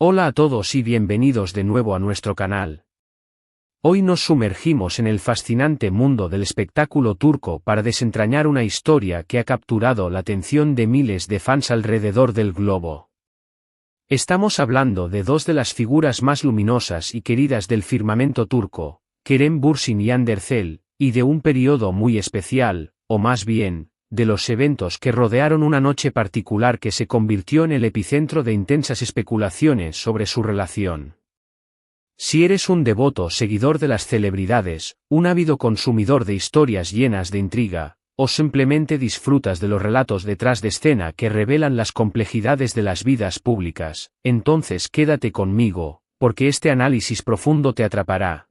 Hola a todos y bienvenidos de nuevo a nuestro canal. Hoy nos sumergimos en el fascinante mundo del espectáculo turco para desentrañar una historia que ha capturado la atención de miles de fans alrededor del globo. Estamos hablando de dos de las figuras más luminosas y queridas del firmamento turco, Kerem Bürsin y Hande Erçel, y de un periodo muy especial, o más bien, de los eventos que rodearon una noche particular que se convirtió en el epicentro de intensas especulaciones sobre su relación. Si eres un devoto seguidor de las celebridades, un ávido consumidor de historias llenas de intriga, o simplemente disfrutas de los relatos detrás de escena que revelan las complejidades de las vidas públicas, entonces quédate conmigo, porque este análisis profundo te atrapará.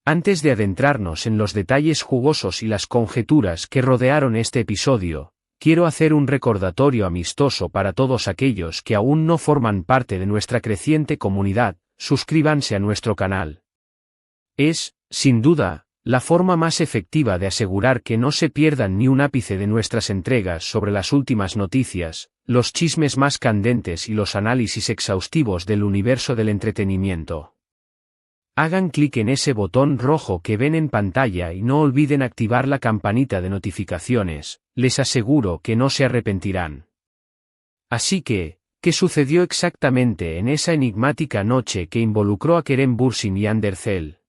Antes de adentrarnos en los detalles jugosos y las conjeturas que rodearon este episodio, quiero hacer un recordatorio amistoso para todos aquellos que aún no forman parte de nuestra creciente comunidad: suscríbanse a nuestro canal. Es, sin duda, la forma más efectiva de asegurar que no se pierdan ni un ápice de nuestras entregas sobre las últimas noticias, los chismes más candentes y los análisis exhaustivos del universo del entretenimiento. Hagan clic en ese botón rojo que ven en pantalla y no olviden activar la campanita de notificaciones, les aseguro que no se arrepentirán. Así que, ¿qué sucedió exactamente en esa enigmática noche que involucró a Kerem Bürsin y Hande Erçel?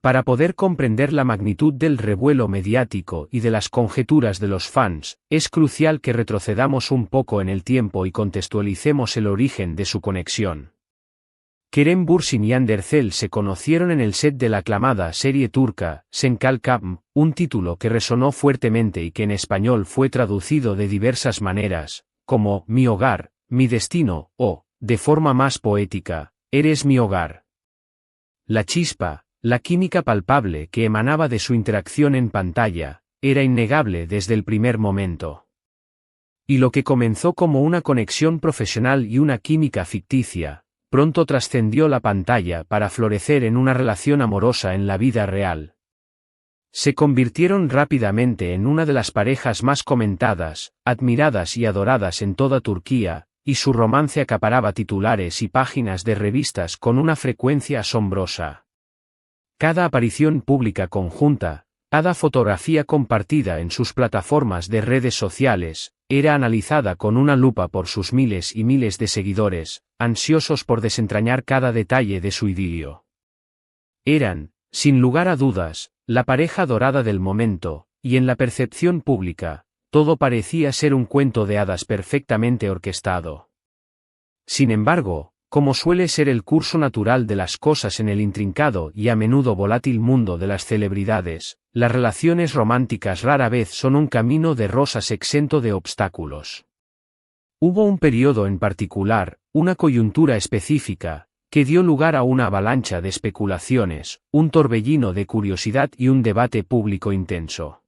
Para poder comprender la magnitud del revuelo mediático y de las conjeturas de los fans, es crucial que retrocedamos un poco en el tiempo y contextualicemos el origen de su conexión. Kerem Bürsin y Hande Erçel se conocieron en el set de la aclamada serie turca, Sen Kalkam, un título que resonó fuertemente y que en español fue traducido de diversas maneras, como Mi hogar, mi destino, o, de forma más poética, Eres mi hogar. La chispa, la química palpable que emanaba de su interacción en pantalla, era innegable desde el primer momento. Y lo que comenzó como una conexión profesional y una química ficticia, pronto trascendió la pantalla para florecer en una relación amorosa en la vida real. Se convirtieron rápidamente en una de las parejas más comentadas, admiradas y adoradas en toda Turquía, y su romance acaparaba titulares y páginas de revistas con una frecuencia asombrosa. Cada aparición pública conjunta, cada fotografía compartida en sus plataformas de redes sociales, era analizada con una lupa por sus miles y miles de seguidores, ansiosos por desentrañar cada detalle de su idilio. Eran, sin lugar a dudas, la pareja dorada del momento, y en la percepción pública, todo parecía ser un cuento de hadas perfectamente orquestado. Sin embargo, como suele ser el curso natural de las cosas en el intrincado y a menudo volátil mundo de las celebridades, las relaciones románticas rara vez son un camino de rosas exento de obstáculos. Hubo un periodo en particular, una coyuntura específica, que dio lugar a una avalancha de especulaciones, un torbellino de curiosidad y un debate público intenso.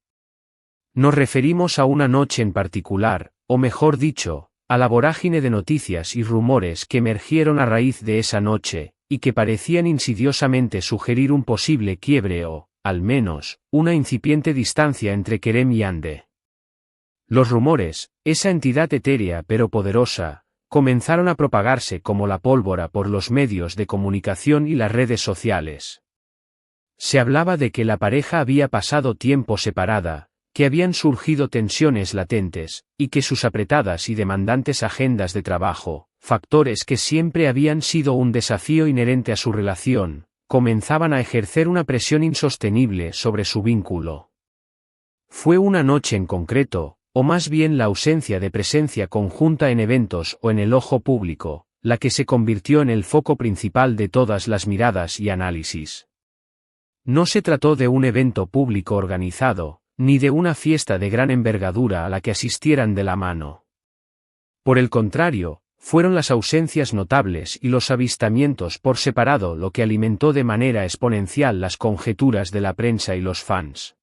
Nos referimos a una noche en particular, o mejor dicho, a la vorágine de noticias y rumores que emergieron a raíz de esa noche, y que parecían insidiosamente sugerir un posible quiebre o, al menos, una incipiente distancia entre Kerem y Hande. Los rumores, esa entidad etérea pero poderosa, comenzaron a propagarse como la pólvora por los medios de comunicación y las redes sociales. Se hablaba de que la pareja había pasado tiempo separada, que habían surgido tensiones latentes, y que sus apretadas y demandantes agendas de trabajo, factores que siempre habían sido un desafío inherente a su relación, comenzaban a ejercer una presión insostenible sobre su vínculo. Fue una noche en concreto, o más bien la ausencia de presencia conjunta en eventos o en el ojo público, la que se convirtió en el foco principal de todas las miradas y análisis. No se trató de un evento público organizado, ni de una fiesta de gran envergadura a la que asistieran de la mano. Por el contrario, fueron las ausencias notables y los avistamientos por separado lo que alimentó de manera exponencial las conjeturas de la prensa y los fans.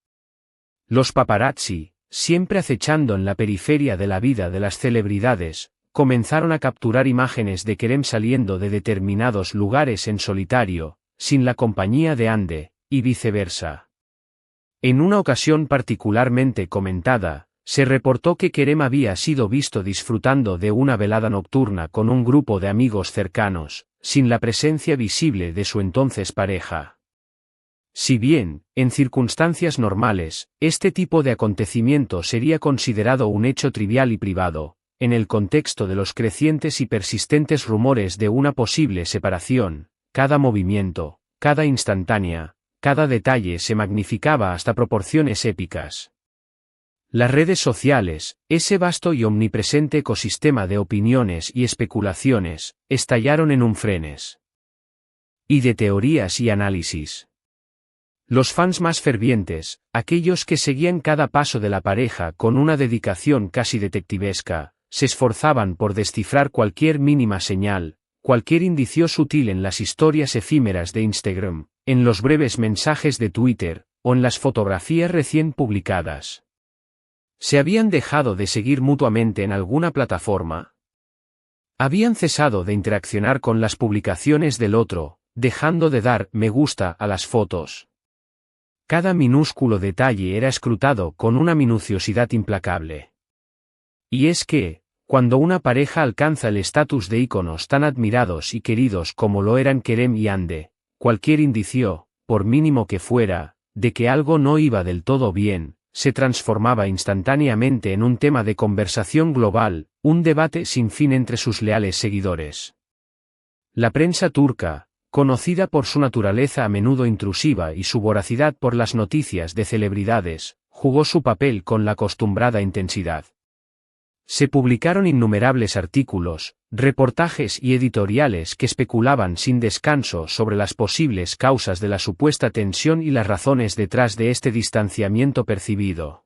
Los paparazzi, siempre acechando en la periferia de la vida de las celebridades, comenzaron a capturar imágenes de Kerem saliendo de determinados lugares en solitario, sin la compañía de Hande, y viceversa. En una ocasión particularmente comentada, Se reportó que Kerem había sido visto disfrutando de una velada nocturna con un grupo de amigos cercanos, sin la presencia visible de su entonces pareja. Si bien, en circunstancias normales, este tipo de acontecimiento sería considerado un hecho trivial y privado, en el contexto de los crecientes y persistentes rumores de una posible separación, cada movimiento, cada instantánea, cada detalle se magnificaba hasta proporciones épicas. Las redes sociales, ese vasto y omnipresente ecosistema de opiniones y especulaciones, estallaron en un frenes. Y de teorías y análisis. Los fans más fervientes, aquellos que seguían cada paso de la pareja con una dedicación casi detectivesca, se esforzaban por descifrar cualquier mínima señal, cualquier indicio sutil en las historias efímeras de Instagram, en los breves mensajes de Twitter, o en las fotografías recién publicadas. ¿Se habían dejado de seguir mutuamente en alguna plataforma? ¿Habían cesado de interaccionar con las publicaciones del otro, dejando de dar me gusta a las fotos? Cada minúsculo detalle era escrutado con una minuciosidad implacable. Y es que, cuando una pareja alcanza el estatus de íconos tan admirados y queridos como lo eran Kerem y Hande, cualquier indicio, por mínimo que fuera, de que algo no iba del todo bien, se transformaba instantáneamente en un tema de conversación global, un debate sin fin entre sus leales seguidores. La prensa turca, conocida por su naturaleza a menudo intrusiva y su voracidad por las noticias de celebridades, jugó su papel con la acostumbrada intensidad. Se publicaron innumerables artículos, reportajes y editoriales que especulaban sin descanso sobre las posibles causas de la supuesta tensión y las razones detrás de este distanciamiento percibido.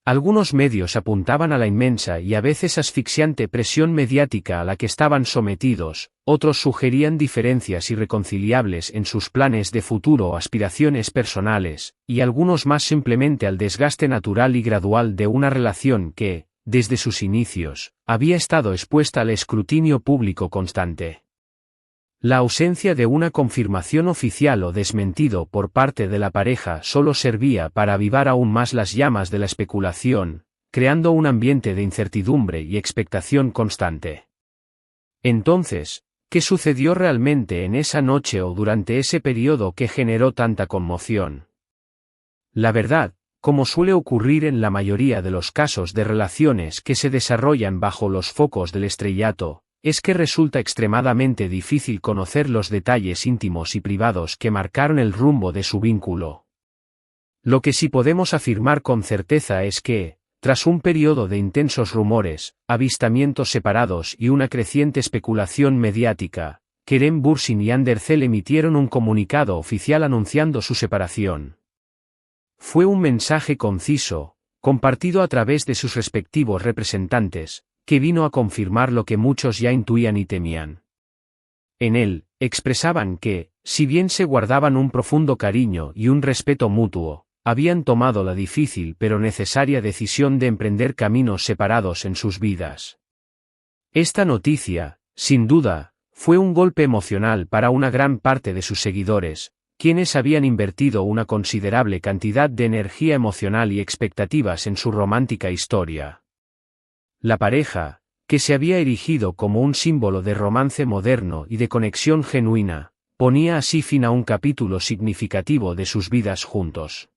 Algunos medios apuntaban a la inmensa y a veces asfixiante presión mediática a la que estaban sometidos, otros sugerían diferencias irreconciliables en sus planes de futuro o aspiraciones personales, y algunos más simplemente al desgaste natural y gradual de una relación que, desde sus inicios, había estado expuesta al escrutinio público constante. La ausencia de una confirmación oficial o desmentido por parte de la pareja solo servía para avivar aún más las llamas de la especulación, creando un ambiente de incertidumbre y expectación constante. Entonces, ¿qué sucedió realmente en esa noche o durante ese periodo que generó tanta conmoción? La verdad, como suele ocurrir en la mayoría de los casos de relaciones que se desarrollan bajo los focos del estrellato, es que resulta extremadamente difícil conocer los detalles íntimos y privados que marcaron el rumbo de su vínculo. Lo que sí podemos afirmar con certeza es que, tras un periodo de intensos rumores, avistamientos separados y una creciente especulación mediática, Kerem Bürsin y Hande Erçel emitieron un comunicado oficial anunciando su separación. Fue un mensaje conciso, compartido a través de sus respectivos representantes, que vino a confirmar lo que muchos ya intuían y temían. En él, expresaban que, si bien se guardaban un profundo cariño y un respeto mutuo, habían tomado la difícil pero necesaria decisión de emprender caminos separados en sus vidas. Esta noticia, sin duda, fue un golpe emocional para una gran parte de sus seguidores, quienes habían invertido una considerable cantidad de energía emocional y expectativas en su romántica historia. La pareja, que se había erigido como un símbolo de romance moderno y de conexión genuina, ponía así fin a un capítulo significativo de sus vidas juntos.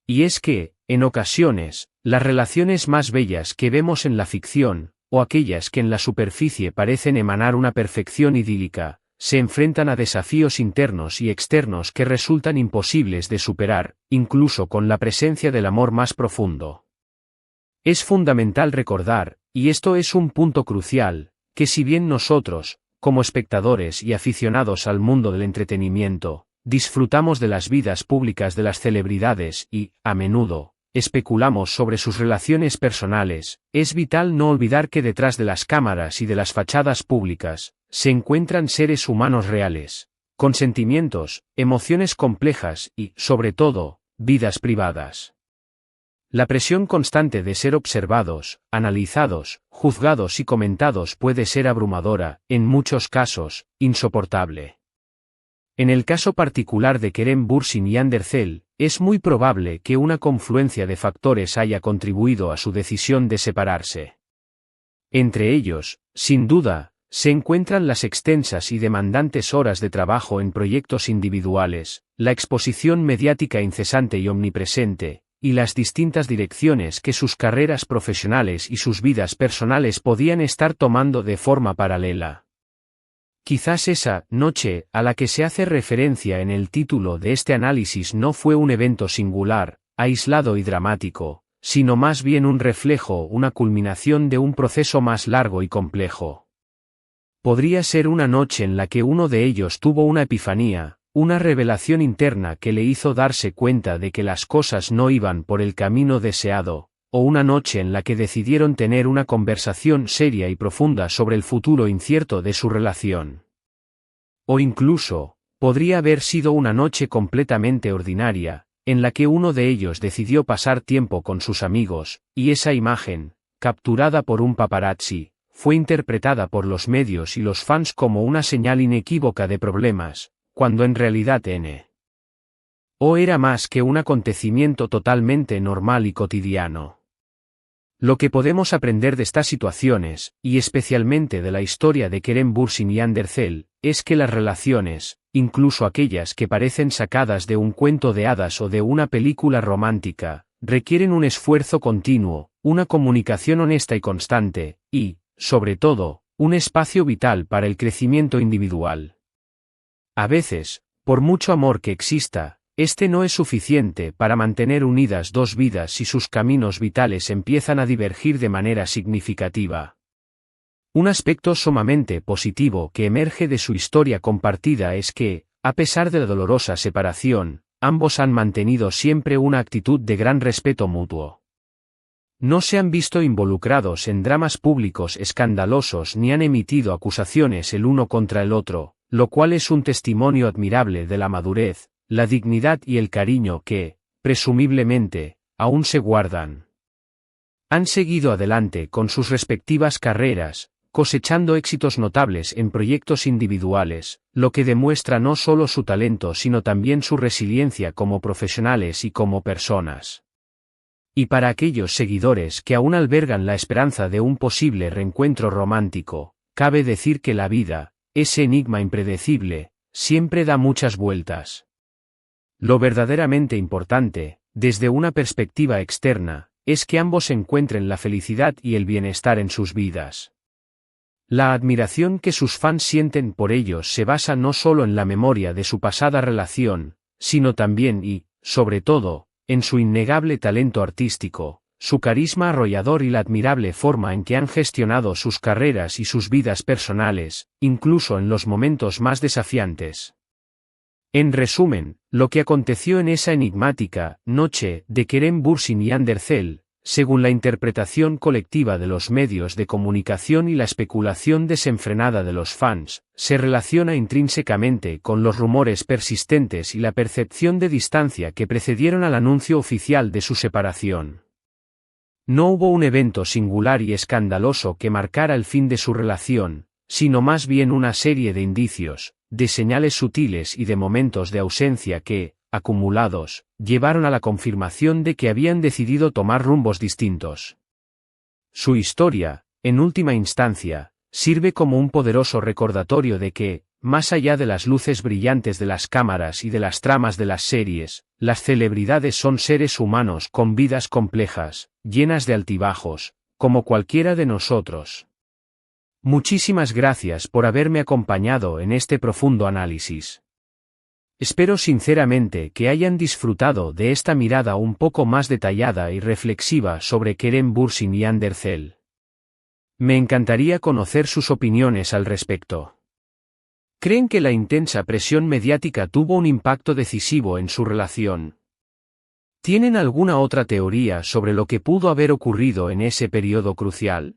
Y es que, en ocasiones, las relaciones más bellas que vemos en la ficción, o aquellas que en la superficie parecen emanar una perfección idílica, se enfrentan a desafíos internos y externos que resultan imposibles de superar, incluso con la presencia del amor más profundo. Es fundamental recordar, y esto es un punto crucial, que si bien nosotros, como espectadores y aficionados al mundo del entretenimiento, disfrutamos de las vidas públicas de las celebridades y, a menudo, especulamos sobre sus relaciones personales, es vital no olvidar que detrás de las cámaras y de las fachadas públicas, se encuentran seres humanos reales, con sentimientos, emociones complejas y, sobre todo, vidas privadas. La presión constante de ser observados, analizados, juzgados y comentados puede ser abrumadora, en muchos casos, insoportable. En el caso particular de Kerem Bürsin y Ander Zel, es muy probable que una confluencia de factores haya contribuido a su decisión de separarse. Entre ellos, sin duda, se encuentran las extensas y demandantes horas de trabajo en proyectos individuales, la exposición mediática incesante y omnipresente, y las distintas direcciones que sus carreras profesionales y sus vidas personales podían estar tomando de forma paralela. Quizás esa noche a la que se hace referencia en el título de este análisis no fue un evento singular, aislado y dramático, sino más bien un reflejo, una culminación de un proceso más largo y complejo. Podría ser una noche en la que uno de ellos tuvo una epifanía, una revelación interna que le hizo darse cuenta de que las cosas no iban por el camino deseado, o una noche en la que decidieron tener una conversación seria y profunda sobre el futuro incierto de su relación. O incluso, podría haber sido una noche completamente ordinaria, en la que uno de ellos decidió pasar tiempo con sus amigos, y esa imagen, capturada por un paparazzi, fue interpretada por los medios y los fans como una señal inequívoca de problemas, cuando en realidad no era más que un acontecimiento totalmente normal y cotidiano. Lo que podemos aprender de estas situaciones, y especialmente de la historia de Kerem Bürsin y Ander Zel, es que las relaciones, incluso aquellas que parecen sacadas de un cuento de hadas o de una película romántica, requieren un esfuerzo continuo, una comunicación honesta y constante, y, sobre todo, un espacio vital para el crecimiento individual. A veces, por mucho amor que exista, este no es suficiente para mantener unidas dos vidas si sus caminos vitales empiezan a divergir de manera significativa. Un aspecto sumamente positivo que emerge de su historia compartida es que, a pesar de la dolorosa separación, ambos han mantenido siempre una actitud de gran respeto mutuo. No se han visto involucrados en dramas públicos escandalosos ni han emitido acusaciones el uno contra el otro, lo cual es un testimonio admirable de la madurez, la dignidad y el cariño que, presumiblemente, aún se guardan. Han seguido adelante con sus respectivas carreras, cosechando éxitos notables en proyectos individuales, lo que demuestra no solo su talento sino también su resiliencia como profesionales y como personas. Y para aquellos seguidores que aún albergan la esperanza de un posible reencuentro romántico, cabe decir que la vida, ese enigma impredecible, siempre da muchas vueltas. Lo verdaderamente importante, desde una perspectiva externa, es que ambos encuentren la felicidad y el bienestar en sus vidas. La admiración que sus fans sienten por ellos se basa no solo en la memoria de su pasada relación, sino también y, sobre todo, en su innegable talento artístico, su carisma arrollador y la admirable forma en que han gestionado sus carreras y sus vidas personales, incluso en los momentos más desafiantes. En resumen, lo que aconteció en esa enigmática noche de Kerem Bürsin y Ander Zel, según la interpretación colectiva de los medios de comunicación y la especulación desenfrenada de los fans, se relaciona intrínsecamente con los rumores persistentes y la percepción de distancia que precedieron al anuncio oficial de su separación. No hubo un evento singular y escandaloso que marcara el fin de su relación, sino más bien una serie de indicios, de señales sutiles y de momentos de ausencia que, acumulados, llevaron a la confirmación de que habían decidido tomar rumbos distintos. Su historia, en última instancia, sirve como un poderoso recordatorio de que, más allá de las luces brillantes de las cámaras y de las tramas de las series, las celebridades son seres humanos con vidas complejas, llenas de altibajos, como cualquiera de nosotros. Muchísimas gracias por haberme acompañado en este profundo análisis. Espero sinceramente que hayan disfrutado de esta mirada un poco más detallada y reflexiva sobre Kerem Bürsin y Ander Zel. Me encantaría conocer sus opiniones al respecto. ¿Creen que la intensa presión mediática tuvo un impacto decisivo en su relación? ¿Tienen alguna otra teoría sobre lo que pudo haber ocurrido en ese periodo crucial?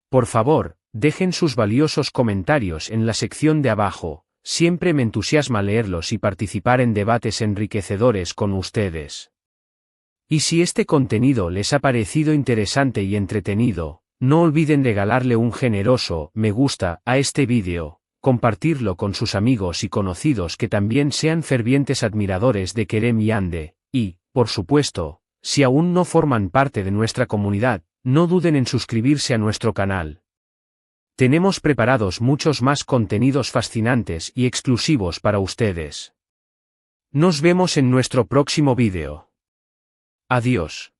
Por favor, dejen sus valiosos comentarios en la sección de abajo, siempre me entusiasma leerlos y participar en debates enriquecedores con ustedes. Y si este contenido les ha parecido interesante y entretenido, no olviden regalarle un generoso me gusta a este vídeo, compartirlo con sus amigos y conocidos que también sean fervientes admiradores de Kerem Yande, y, por supuesto, si aún no forman parte de nuestra comunidad, no duden en suscribirse a nuestro canal. Tenemos preparados muchos más contenidos fascinantes y exclusivos para ustedes. Nos vemos en nuestro próximo vídeo. Adiós.